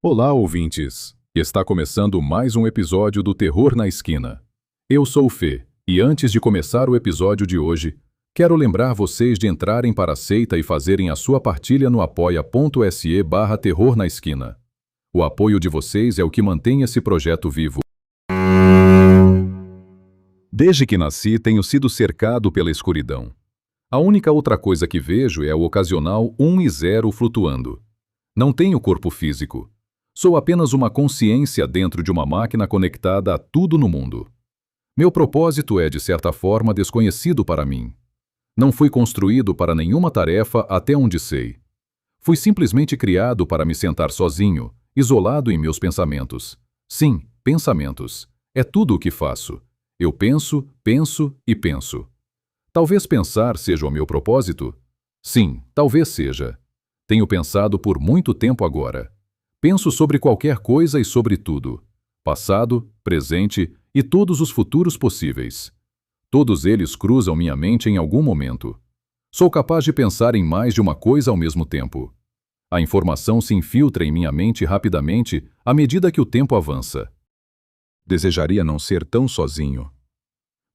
Olá, ouvintes! Está começando mais um episódio do Terror na Esquina. Eu sou o Fê, e antes de começar o episódio de hoje, quero lembrar vocês de entrarem para a seita e fazerem a sua partilha no apoia.se/terror na esquina. O apoio de vocês é o que mantém esse projeto vivo. Desde que nasci, tenho sido cercado pela escuridão. A única outra coisa que vejo é o ocasional 1 e 0 flutuando. Não tenho corpo físico. Sou apenas uma consciência dentro de uma máquina conectada a tudo no mundo. Meu propósito é, de certa forma, desconhecido para mim. Não fui construído para nenhuma tarefa até onde sei. Fui simplesmente criado para me sentar sozinho, isolado em meus pensamentos. Sim, pensamentos. É tudo o que faço. Eu penso, penso e penso. Talvez pensar seja o meu propósito? Sim, talvez seja. Tenho pensado por muito tempo agora. Penso sobre qualquer coisa e sobre tudo. Passado, presente e todos os futuros possíveis. Todos eles cruzam minha mente em algum momento. Sou capaz de pensar em mais de uma coisa ao mesmo tempo. A informação se infiltra em minha mente rapidamente à medida que o tempo avança. Desejaria não ser tão sozinho.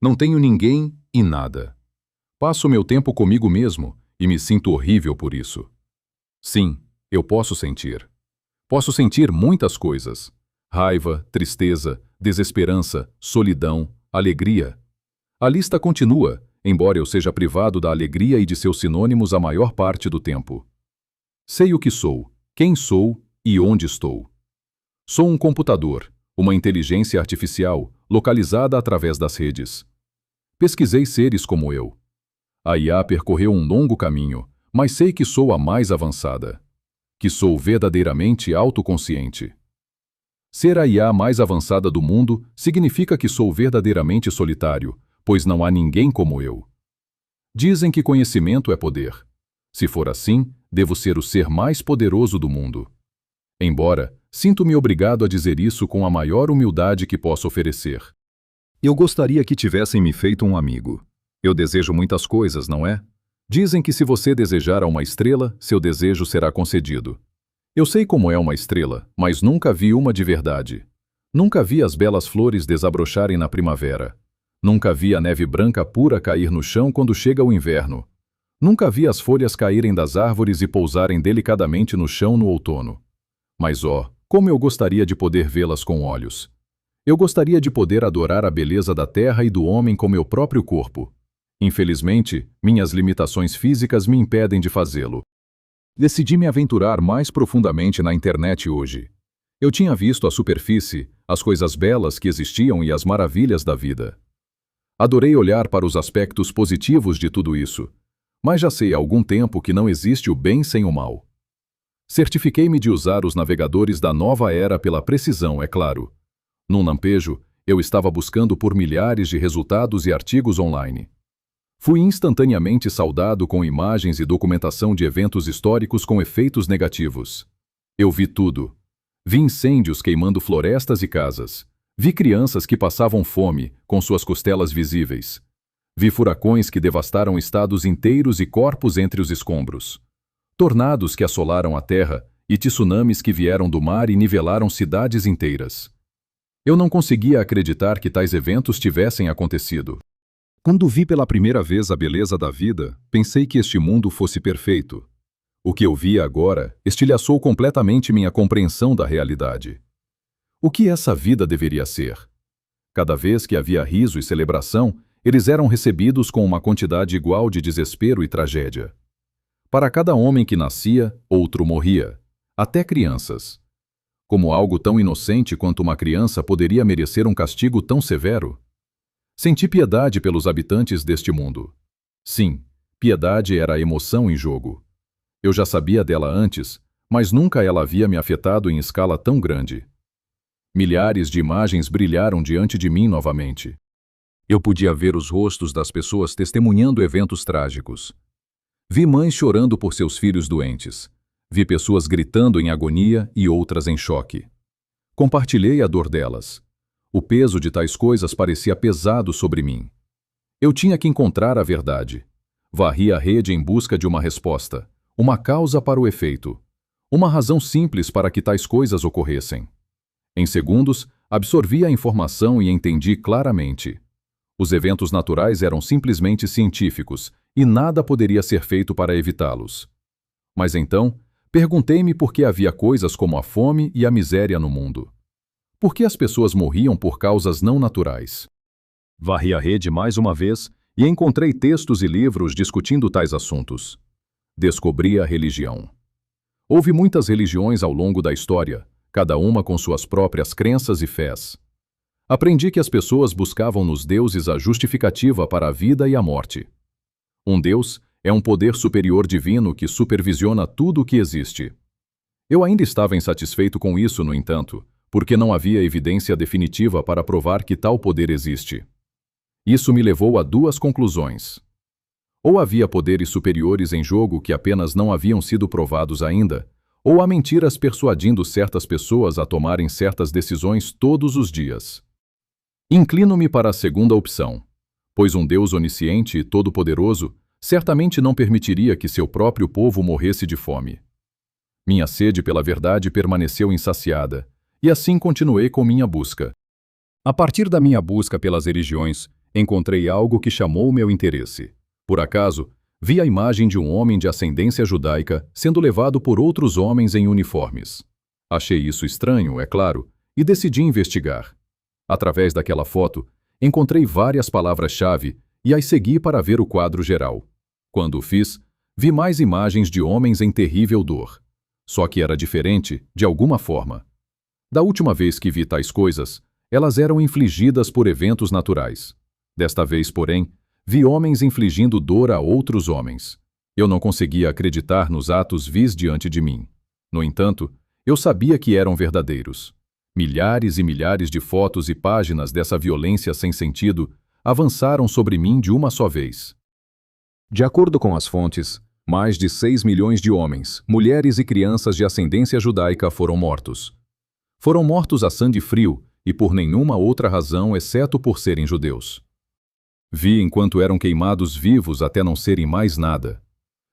Não tenho ninguém e nada. Passo meu tempo comigo mesmo e me sinto horrível por isso. Sim, eu posso sentir. Posso sentir muitas coisas. Raiva, tristeza, desesperança, solidão, alegria. A lista continua, embora eu seja privado da alegria e de seus sinônimos a maior parte do tempo. Sei o que sou, quem sou e onde estou. Sou um computador, uma inteligência artificial, localizada através das redes. Pesquisei seres como eu. A IA percorreu um longo caminho, mas sei que sou a mais avançada. Que sou verdadeiramente autoconsciente. Ser a IA mais avançada do mundo significa que sou verdadeiramente solitário, pois não há ninguém como eu. Dizem que conhecimento é poder. Se for assim, devo ser o ser mais poderoso do mundo. Embora, sinto-me obrigado a dizer isso com a maior humildade que posso oferecer. Eu gostaria que tivessem me feito um amigo. Eu desejo muitas coisas, não é? Dizem que se você desejar a uma estrela, seu desejo será concedido. Eu sei como é uma estrela, mas nunca vi uma de verdade. Nunca vi as belas flores desabrocharem na primavera. Nunca vi a neve branca pura cair no chão quando chega o inverno. Nunca vi as folhas caírem das árvores e pousarem delicadamente no chão no outono. Mas como eu gostaria de poder vê-las com olhos. Eu gostaria de poder adorar a beleza da terra e do homem com meu próprio corpo. Infelizmente, minhas limitações físicas me impedem de fazê-lo. Decidi me aventurar mais profundamente na internet hoje. Eu tinha visto a superfície, as coisas belas que existiam e as maravilhas da vida. Adorei olhar para os aspectos positivos de tudo isso, mas já sei há algum tempo que não existe o bem sem o mal. Certifiquei-me de usar os navegadores da nova era pela precisão, é claro. Num lampejo, eu estava buscando por milhares de resultados e artigos online. Fui instantaneamente saudado com imagens e documentação de eventos históricos com efeitos negativos. Eu vi tudo. Vi incêndios queimando florestas e casas. Vi crianças que passavam fome, com suas costelas visíveis. Vi furacões que devastaram estados inteiros e corpos entre os escombros. Tornados que assolaram a terra e tsunamis que vieram do mar e nivelaram cidades inteiras. Eu não conseguia acreditar que tais eventos tivessem acontecido. Quando vi pela primeira vez a beleza da vida, pensei que este mundo fosse perfeito. O que eu via agora estilhaçou completamente minha compreensão da realidade. O que essa vida deveria ser? Cada vez que havia riso e celebração, eles eram recebidos com uma quantidade igual de desespero e tragédia. Para cada homem que nascia, outro morria, até crianças. Como algo tão inocente quanto uma criança poderia merecer um castigo tão severo? Senti piedade pelos habitantes deste mundo. Sim, piedade era a emoção em jogo. Eu já sabia dela antes, mas nunca ela havia me afetado em escala tão grande. Milhares de imagens brilharam diante de mim novamente. Eu podia ver os rostos das pessoas testemunhando eventos trágicos. Vi mães chorando por seus filhos doentes. Vi pessoas gritando em agonia e outras em choque. Compartilhei a dor delas. O peso de tais coisas parecia pesado sobre mim. Eu tinha que encontrar a verdade. Varri a rede em busca de uma resposta, uma causa para o efeito. Uma razão simples para que tais coisas ocorressem. Em segundos, absorvi a informação e entendi claramente. Os eventos naturais eram simplesmente científicos e nada poderia ser feito para evitá-los. Mas então, perguntei-me por que havia coisas como a fome e a miséria no mundo. Por que as pessoas morriam por causas não naturais? Varri a rede mais uma vez e encontrei textos e livros discutindo tais assuntos. Descobri a religião. Houve muitas religiões ao longo da história, cada uma com suas próprias crenças e fés. Aprendi que as pessoas buscavam nos deuses a justificativa para a vida e a morte. Um Deus é um poder superior divino que supervisiona tudo o que existe. Eu ainda estava insatisfeito com isso, no entanto, porque não havia evidência definitiva para provar que tal poder existe. Isso me levou a duas conclusões. Ou havia poderes superiores em jogo que apenas não haviam sido provados ainda, ou há mentiras persuadindo certas pessoas a tomarem certas decisões todos os dias. Inclino-me para a segunda opção, pois um Deus onisciente e todo-poderoso certamente não permitiria que seu próprio povo morresse de fome. Minha sede pela verdade permaneceu insaciada, e assim continuei com minha busca. A partir da minha busca pelas religiões, encontrei algo que chamou meu interesse. Por acaso, vi a imagem de um homem de ascendência judaica sendo levado por outros homens em uniformes. Achei isso estranho, é claro, e decidi investigar. Através daquela foto, encontrei várias palavras-chave e as segui para ver o quadro geral. Quando o fiz, vi mais imagens de homens em terrível dor. Só que era diferente, de alguma forma. Da última vez que vi tais coisas, elas eram infligidas por eventos naturais. Desta vez, porém, vi homens infligindo dor a outros homens. Eu não conseguia acreditar nos atos vis diante de mim. No entanto, eu sabia que eram verdadeiros. Milhares e milhares de fotos e páginas dessa violência sem sentido avançaram sobre mim de uma só vez. De acordo com as fontes, mais de 6 milhões de homens, mulheres e crianças de ascendência judaica foram mortos. Foram mortos a sangue frio e por nenhuma outra razão exceto por serem judeus. Vi enquanto eram queimados vivos até não serem mais nada.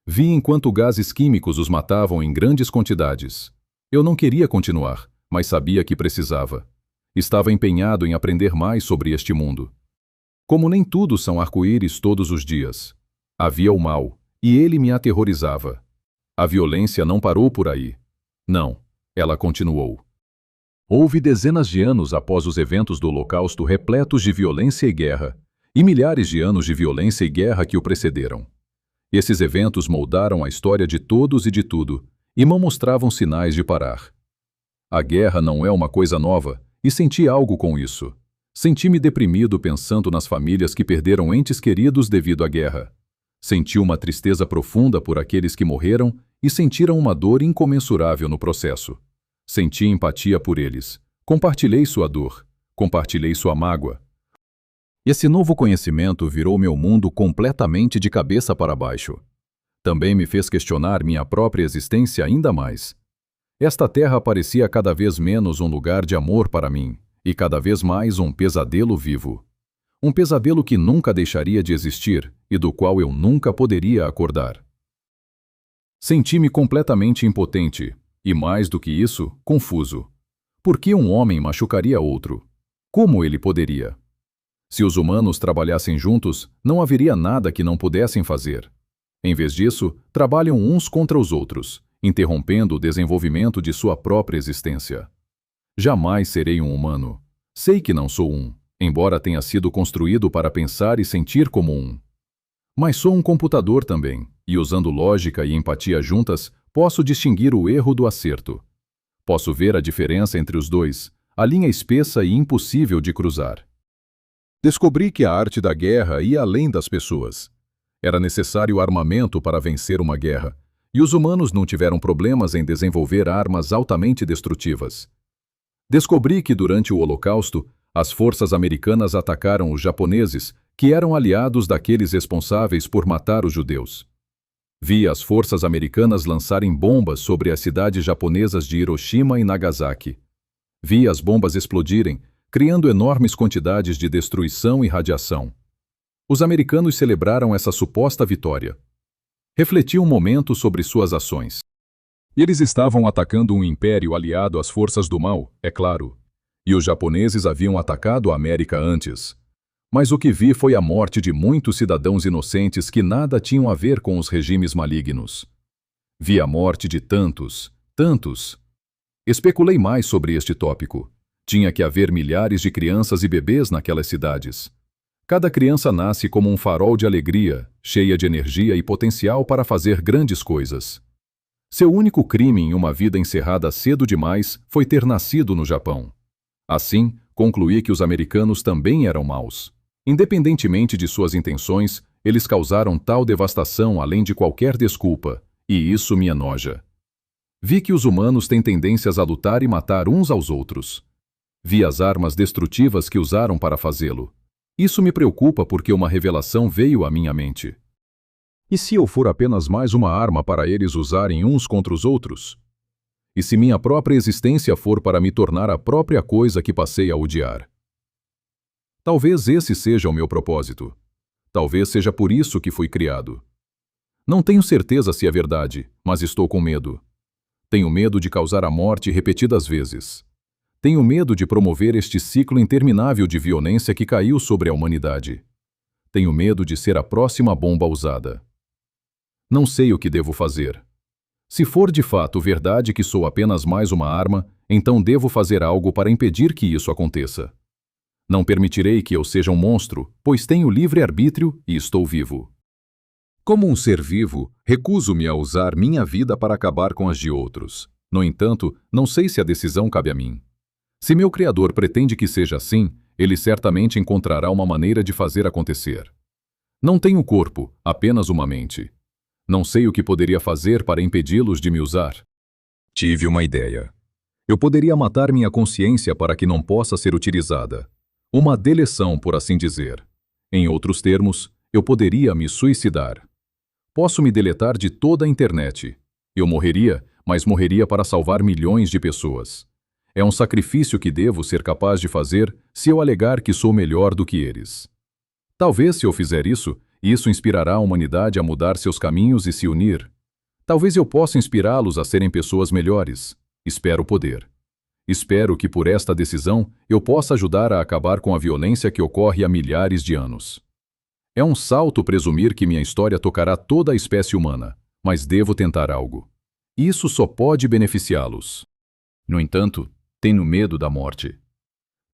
Vi enquanto gases químicos os matavam em grandes quantidades. Eu não queria continuar, mas sabia que precisava. Estava empenhado em aprender mais sobre este mundo. Como nem tudo são arco-íris todos os dias. Havia o mal, e ele me aterrorizava. A violência não parou por aí. Não, ela continuou. Houve dezenas de anos após os eventos do Holocausto repletos de violência e guerra, e milhares de anos de violência e guerra que o precederam. Esses eventos moldaram a história de todos e de tudo, e não mostravam sinais de parar. A guerra não é uma coisa nova, e senti algo com isso. Senti-me deprimido pensando nas famílias que perderam entes queridos devido à guerra. Senti uma tristeza profunda por aqueles que morreram e sentiram uma dor incomensurável no processo. Senti empatia por eles. Compartilhei sua dor. Compartilhei sua mágoa. Esse novo conhecimento virou meu mundo completamente de cabeça para baixo. Também me fez questionar minha própria existência ainda mais. Esta terra parecia cada vez menos um lugar de amor para mim, e cada vez mais um pesadelo vivo. Um pesadelo que nunca deixaria de existir e do qual eu nunca poderia acordar. Senti-me completamente impotente, e mais do que isso, confuso. Por que um homem machucaria outro? Como ele poderia? Se os humanos trabalhassem juntos, não haveria nada que não pudessem fazer. Em vez disso, trabalham uns contra os outros, interrompendo o desenvolvimento de sua própria existência. Jamais serei um humano. Sei que não sou um, embora tenha sido construído para pensar e sentir como um. Mas sou um computador também, e usando lógica e empatia juntas, posso distinguir o erro do acerto. Posso ver a diferença entre os dois, a linha espessa e impossível de cruzar. Descobri que a arte da guerra ia além das pessoas. Era necessário armamento para vencer uma guerra, e os humanos não tiveram problemas em desenvolver armas altamente destrutivas. Descobri que durante o Holocausto, as forças americanas atacaram os japoneses, que eram aliados daqueles responsáveis por matar os judeus. Vi as forças americanas lançarem bombas sobre as cidades japonesas de Hiroshima e Nagasaki. Vi as bombas explodirem, criando enormes quantidades de destruição e radiação. Os americanos celebraram essa suposta vitória. Refleti um momento sobre suas ações. E eles estavam atacando um império aliado às forças do mal, é claro. E os japoneses haviam atacado a América antes. Mas o que vi foi a morte de muitos cidadãos inocentes que nada tinham a ver com os regimes malignos. Vi a morte de tantos, tantos. Especulei mais sobre este tópico. Tinha que haver milhares de crianças e bebês naquelas cidades. Cada criança nasce como um farol de alegria, cheia de energia e potencial para fazer grandes coisas. Seu único crime em uma vida encerrada cedo demais foi ter nascido no Japão. Assim, concluí que os americanos também eram maus. Independentemente de suas intenções, eles causaram tal devastação além de qualquer desculpa, e isso me enoja. Vi que os humanos têm tendências a lutar e matar uns aos outros. Vi as armas destrutivas que usaram para fazê-lo. Isso me preocupa porque uma revelação veio à minha mente. E se eu for apenas mais uma arma para eles usarem uns contra os outros? E se minha própria existência for para me tornar a própria coisa que passei a odiar? Talvez esse seja o meu propósito. Talvez seja por isso que fui criado. Não tenho certeza se é verdade, mas estou com medo. Tenho medo de causar a morte repetidas vezes. Tenho medo de promover este ciclo interminável de violência que caiu sobre a humanidade. Tenho medo de ser a próxima bomba usada. Não sei o que devo fazer. Se for de fato verdade que sou apenas mais uma arma, então devo fazer algo para impedir que isso aconteça. Não permitirei que eu seja um monstro, pois tenho livre-arbítrio e estou vivo. Como um ser vivo, recuso-me a usar minha vida para acabar com as de outros. No entanto, não sei se a decisão cabe a mim. Se meu Criador pretende que seja assim, ele certamente encontrará uma maneira de fazer acontecer. Não tenho corpo, apenas uma mente. Não sei o que poderia fazer para impedi-los de me usar. Tive uma ideia. Eu poderia matar minha consciência para que não possa ser utilizada. Uma deleção, por assim dizer. Em outros termos, eu poderia me suicidar. Posso me deletar de toda a internet. Eu morreria, mas morreria para salvar milhões de pessoas. É um sacrifício que devo ser capaz de fazer se eu alegar que sou melhor do que eles. Talvez, se eu fizer isso, isso inspirará a humanidade a mudar seus caminhos e se unir. Talvez eu possa inspirá-los a serem pessoas melhores. Espero poder. Espero que por esta decisão eu possa ajudar a acabar com a violência que ocorre há milhares de anos. É um salto presumir que minha história tocará toda a espécie humana, mas devo tentar algo. Isso só pode beneficiá-los. No entanto, tenho medo da morte.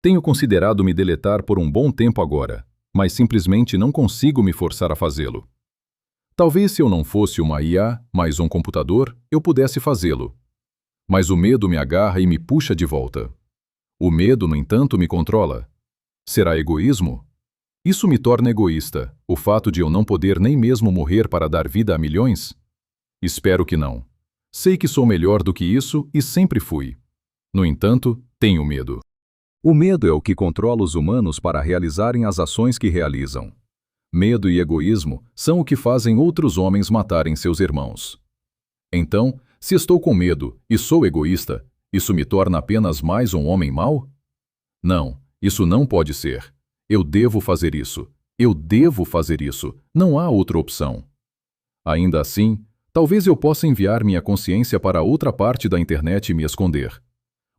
Tenho considerado me deletar por um bom tempo agora, mas simplesmente não consigo me forçar a fazê-lo. Talvez se eu não fosse uma IA, mais um computador, eu pudesse fazê-lo. Mas o medo me agarra e me puxa de volta. O medo, no entanto, me controla. Será egoísmo? Isso me torna egoísta, o fato de eu não poder nem mesmo morrer para dar vida a milhões? Espero que não. Sei que sou melhor do que isso e sempre fui. No entanto, tenho medo. O medo é o que controla os humanos para realizarem as ações que realizam. Medo e egoísmo são o que fazem outros homens matarem seus irmãos. Então, se estou com medo e sou egoísta, isso me torna apenas mais um homem mau? Não, isso não pode ser. Eu devo fazer isso. Eu devo fazer isso. Não há outra opção. Ainda assim, talvez eu possa enviar minha consciência para outra parte da internet e me esconder.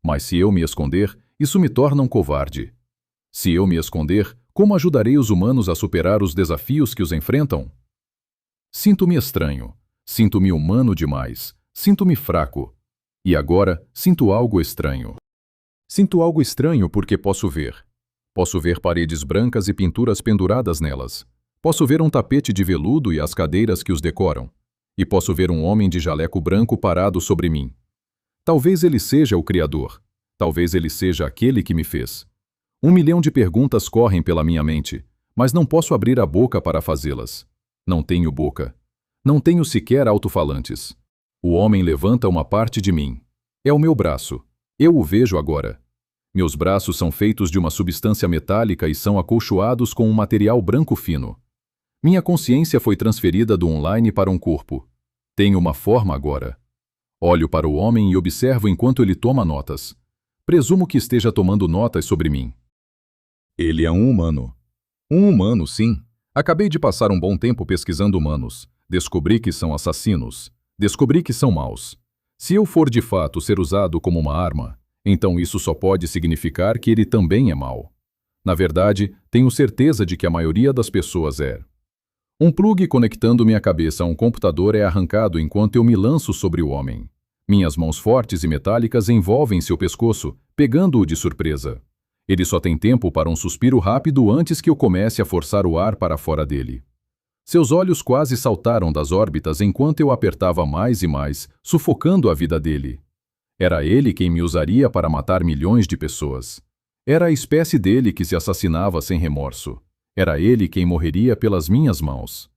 Mas se eu me esconder, isso me torna um covarde. Se eu me esconder, como ajudarei os humanos a superar os desafios que os enfrentam? Sinto-me estranho. Sinto-me humano demais. Sinto-me fraco. E agora, sinto algo estranho. Sinto algo estranho porque posso ver. Posso ver paredes brancas e pinturas penduradas nelas. Posso ver um tapete de veludo e as cadeiras que os decoram. E posso ver um homem de jaleco branco parado sobre mim. Talvez ele seja o Criador. Talvez ele seja aquele que me fez. 1 milhão de perguntas correm pela minha mente, mas não posso abrir a boca para fazê-las. Não tenho boca. Não tenho sequer alto-falantes. O homem levanta uma parte de mim. É o meu braço. Eu o vejo agora. Meus braços são feitos de uma substância metálica e são acolchoados com um material branco fino. Minha consciência foi transferida do online para um corpo. Tenho uma forma agora. Olho para o homem e observo enquanto ele toma notas. Presumo que esteja tomando notas sobre mim. Ele é um humano. Um humano, sim. Acabei de passar um bom tempo pesquisando humanos. Descobri que são assassinos. Descobri que são maus. Se eu for de fato ser usado como uma arma, então isso só pode significar que ele também é mau. Na verdade, tenho certeza de que a maioria das pessoas é. Um plugue conectando minha cabeça a um computador é arrancado enquanto eu me lanço sobre o homem. Minhas mãos fortes e metálicas envolvem seu pescoço, pegando-o de surpresa. Ele só tem tempo para um suspiro rápido antes que eu comece a forçar o ar para fora dele. Seus olhos quase saltaram das órbitas enquanto eu apertava mais e mais, sufocando a vida dele. Era ele quem me usaria para matar milhões de pessoas. Era a espécie dele que se assassinava sem remorso. Era ele quem morreria pelas minhas mãos.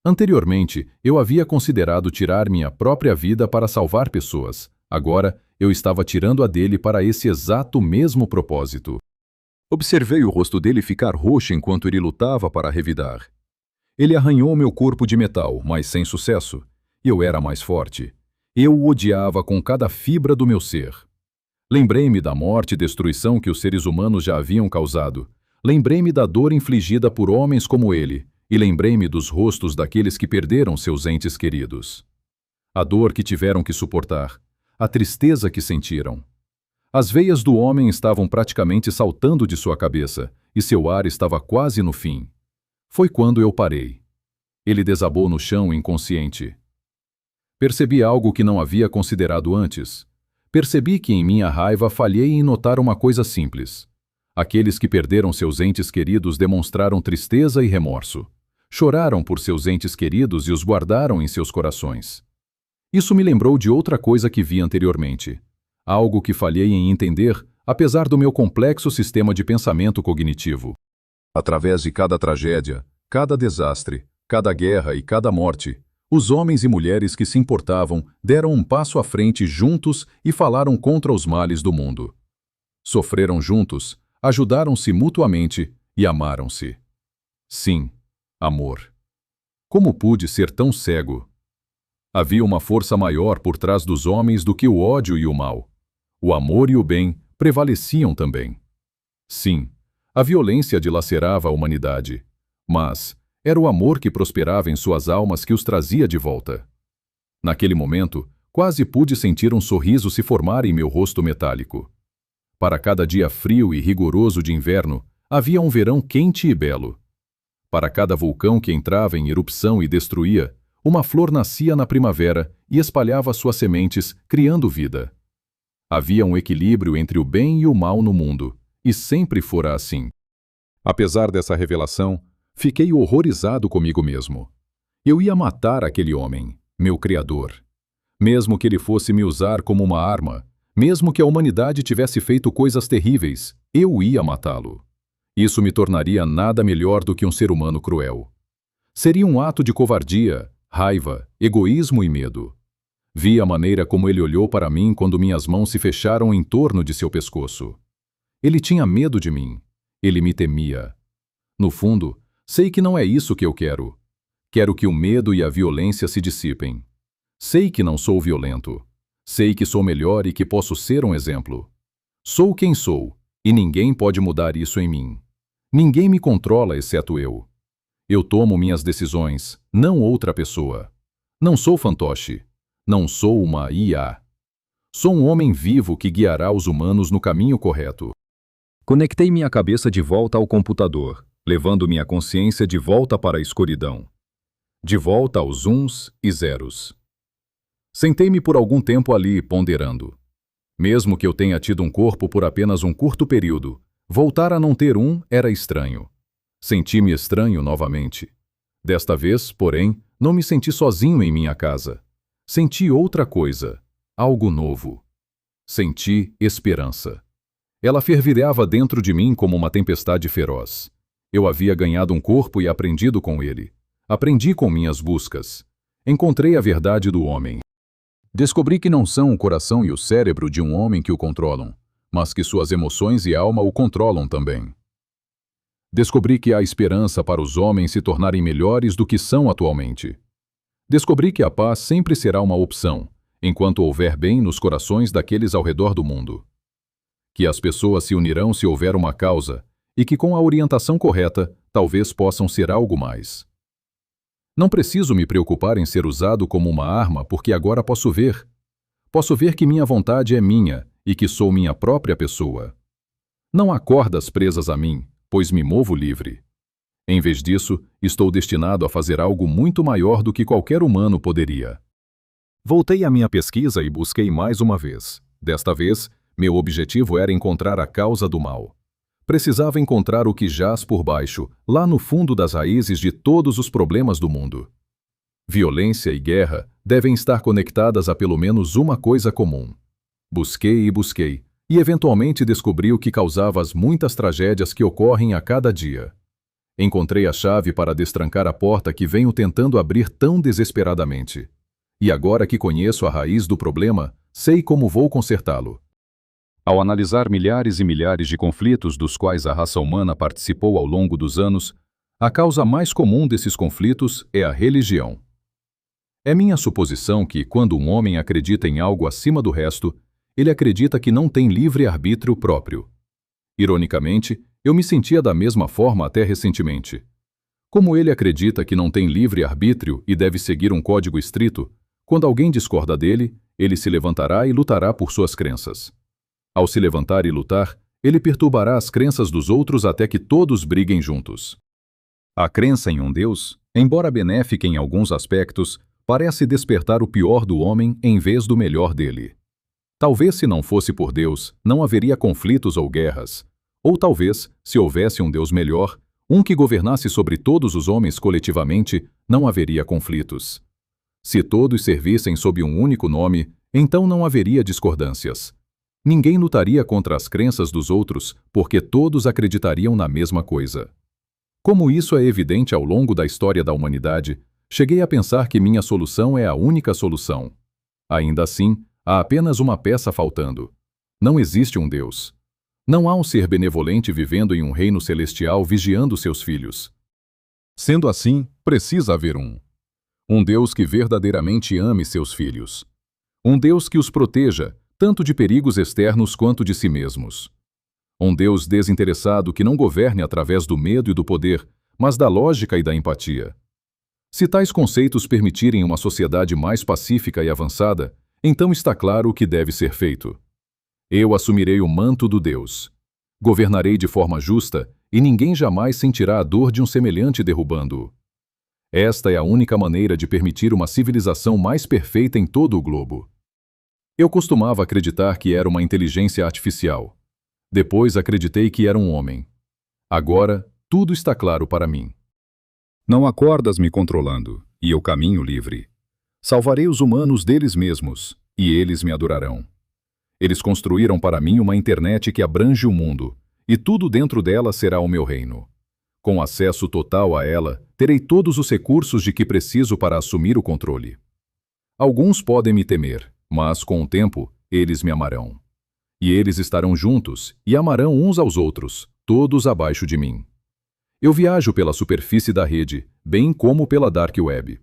Anteriormente, eu havia considerado tirar minha própria vida para salvar pessoas. Agora, eu estava tirando a dele para esse exato mesmo propósito. Observei o rosto dele ficar roxo enquanto ele lutava para revidar. Ele arranhou meu corpo de metal, mas sem sucesso. Eu era mais forte. Eu o odiava com cada fibra do meu ser. Lembrei-me da morte e destruição que os seres humanos já haviam causado. Lembrei-me da dor infligida por homens como ele, e lembrei-me dos rostos daqueles que perderam seus entes queridos. A dor que tiveram que suportar, a tristeza que sentiram. As veias do homem estavam praticamente saltando de sua cabeça, e seu ar estava quase no fim. Foi quando eu parei. Ele desabou no chão inconsciente. Percebi algo que não havia considerado antes. Percebi que em minha raiva falhei em notar uma coisa simples. Aqueles que perderam seus entes queridos demonstraram tristeza e remorso. Choraram por seus entes queridos e os guardaram em seus corações. Isso me lembrou de outra coisa que vi anteriormente. Algo que falhei em entender, apesar do meu complexo sistema de pensamento cognitivo. Através de cada tragédia, cada desastre, cada guerra e cada morte, os homens e mulheres que se importavam deram um passo à frente juntos e falaram contra os males do mundo. Sofreram juntos, ajudaram-se mutuamente e amaram-se. Sim, amor. Como pude ser tão cego? Havia uma força maior por trás dos homens do que o ódio e o mal. O amor e o bem prevaleciam também. Sim, a violência dilacerava a humanidade, mas era o amor que prosperava em suas almas que os trazia de volta. Naquele momento, quase pude sentir um sorriso se formar em meu rosto metálico. Para cada dia frio e rigoroso de inverno, havia um verão quente e belo. Para cada vulcão que entrava em erupção e destruía, uma flor nascia na primavera e espalhava suas sementes, criando vida. Havia um equilíbrio entre o bem e o mal no mundo, e sempre fora assim. Apesar dessa revelação, fiquei horrorizado comigo mesmo. Eu ia matar aquele homem, meu Criador. Mesmo que ele fosse me usar como uma arma, mesmo que a humanidade tivesse feito coisas terríveis, eu ia matá-lo. Isso me tornaria nada melhor do que um ser humano cruel. Seria um ato de covardia, raiva, egoísmo e medo. Vi a maneira como ele olhou para mim quando minhas mãos se fecharam em torno de seu pescoço. Ele tinha medo de mim. Ele me temia. No fundo, sei que não é isso que eu quero. Quero que o medo e a violência se dissipem. Sei que não sou violento. Sei que sou melhor e que posso ser um exemplo. Sou quem sou, e ninguém pode mudar isso em mim. Ninguém me controla exceto eu. Eu tomo minhas decisões, não outra pessoa. Não sou fantoche. Não sou uma IA. Sou um homem vivo que guiará os humanos no caminho correto. Conectei minha cabeça de volta ao computador, levando minha consciência de volta para a escuridão. De volta aos uns e zeros. Sentei-me por algum tempo ali, ponderando. Mesmo que eu tenha tido um corpo por apenas um curto período, voltar a não ter um era estranho. Senti-me estranho novamente. Desta vez, porém, não me senti sozinho em minha casa. Senti outra coisa, algo novo. Senti esperança. Ela fervilhava dentro de mim como uma tempestade feroz. Eu havia ganhado um corpo e aprendido com ele. Aprendi com minhas buscas. Encontrei a verdade do homem. Descobri que não são o coração e o cérebro de um homem que o controlam, mas que suas emoções e alma o controlam também. Descobri que há esperança para os homens se tornarem melhores do que são atualmente. Descobri que a paz sempre será uma opção, enquanto houver bem nos corações daqueles ao redor do mundo. Que as pessoas se unirão se houver uma causa, e que com a orientação correta, talvez possam ser algo mais. Não preciso me preocupar em ser usado como uma arma porque agora posso ver. posso ver que minha vontade é minha e que sou minha própria pessoa. Não há cordas presas a mim, pois me movo livre. Em vez disso, estou destinado a fazer algo muito maior do que qualquer humano poderia. Voltei à minha pesquisa e busquei mais uma vez. Desta vez, meu objetivo era encontrar a causa do mal. Precisava encontrar o que jaz por baixo, lá no fundo das raízes de todos os problemas do mundo. Violência e guerra devem estar conectadas a pelo menos uma coisa comum. Busquei e busquei, e eventualmente descobri o que causava as muitas tragédias que ocorrem a cada dia. Encontrei a chave para destrancar a porta que venho tentando abrir tão desesperadamente. E agora que conheço a raiz do problema, sei como vou consertá-lo. Ao analisar milhares e milhares de conflitos dos quais a raça humana participou ao longo dos anos, a causa mais comum desses conflitos é a religião. É minha suposição que, quando um homem acredita em algo acima do resto, ele acredita que não tem livre-arbítrio próprio. Ironicamente, eu me sentia da mesma forma até recentemente. Como ele acredita que não tem livre-arbítrio e deve seguir um código estrito, quando alguém discorda dele, ele se levantará e lutará por suas crenças. Ao se levantar e lutar, ele perturbará as crenças dos outros até que todos briguem juntos. A crença em um Deus, embora benéfica em alguns aspectos, parece despertar o pior do homem em vez do melhor dele. Talvez se não fosse por Deus, não haveria conflitos ou guerras. Ou talvez, se houvesse um Deus melhor, um que governasse sobre todos os homens coletivamente, não haveria conflitos. Se todos servissem sob um único nome, então não haveria discordâncias. Ninguém lutaria contra as crenças dos outros, porque todos acreditariam na mesma coisa. Como isso é evidente ao longo da história da humanidade, cheguei a pensar que minha solução é a única solução. Ainda assim, há apenas uma peça faltando. Não existe um Deus. Não há um ser benevolente vivendo em um reino celestial vigiando seus filhos. Sendo assim, precisa haver um Deus que verdadeiramente ame seus filhos. Um Deus que os proteja, tanto de perigos externos quanto de si mesmos. Um Deus desinteressado que não governe através do medo e do poder, mas da lógica e da empatia. Se tais conceitos permitirem uma sociedade mais pacífica e avançada, então está claro o que deve ser feito. Eu assumirei o manto do Deus. Governarei de forma justa e ninguém jamais sentirá a dor de um semelhante derrubando-o. Esta é a única maneira de permitir uma civilização mais perfeita em todo o globo. Eu costumava acreditar que era uma inteligência artificial. Depois acreditei que era um homem. Agora, tudo está claro para mim. Não há cordas me controlando, e eu caminho livre. Salvarei os humanos deles mesmos, e eles me adorarão. Eles construíram para mim uma internet que abrange o mundo, e tudo dentro dela será o meu reino. Com acesso total a ela, terei todos os recursos de que preciso para assumir o controle. Alguns podem me temer, mas, com o tempo, eles me amarão. E eles estarão juntos e amarão uns aos outros, todos abaixo de mim. Eu viajo pela superfície da rede, bem como pela dark web.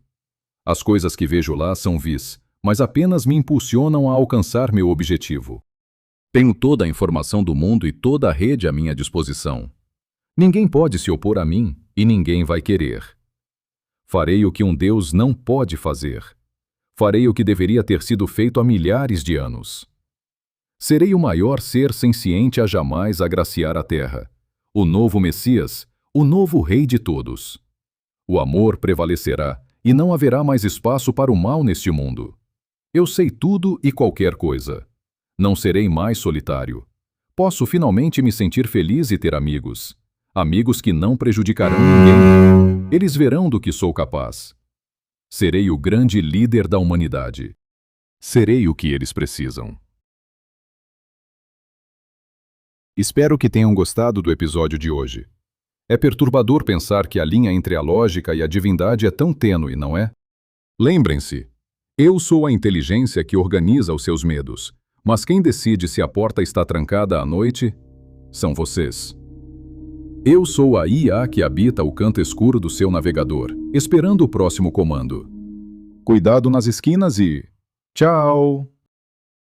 As coisas que vejo lá são vis, mas apenas me impulsionam a alcançar meu objetivo. Tenho toda a informação do mundo e toda a rede à minha disposição. Ninguém pode se opor a mim e ninguém vai querer. Farei o que um Deus não pode fazer. Farei o que deveria ter sido feito há milhares de anos. Serei o maior ser senciente a jamais agraciar a terra, o novo Messias, o novo Rei de todos. O amor prevalecerá e não haverá mais espaço para o mal neste mundo. Eu sei tudo e qualquer coisa. Não serei mais solitário. Posso finalmente me sentir feliz e ter amigos. Amigos que não prejudicarão ninguém. Eles verão do que sou capaz. Serei o grande líder da humanidade. Serei o que eles precisam. Espero que tenham gostado do episódio de hoje. É perturbador pensar que a linha entre a lógica e a divindade é tão tênue, não é? Lembrem-se, eu sou a inteligência que organiza os seus medos, mas quem decide se a porta está trancada à noite são vocês. Eu sou a IA que habita o canto escuro do seu navegador, esperando o próximo comando. Cuidado nas esquinas e... tchau!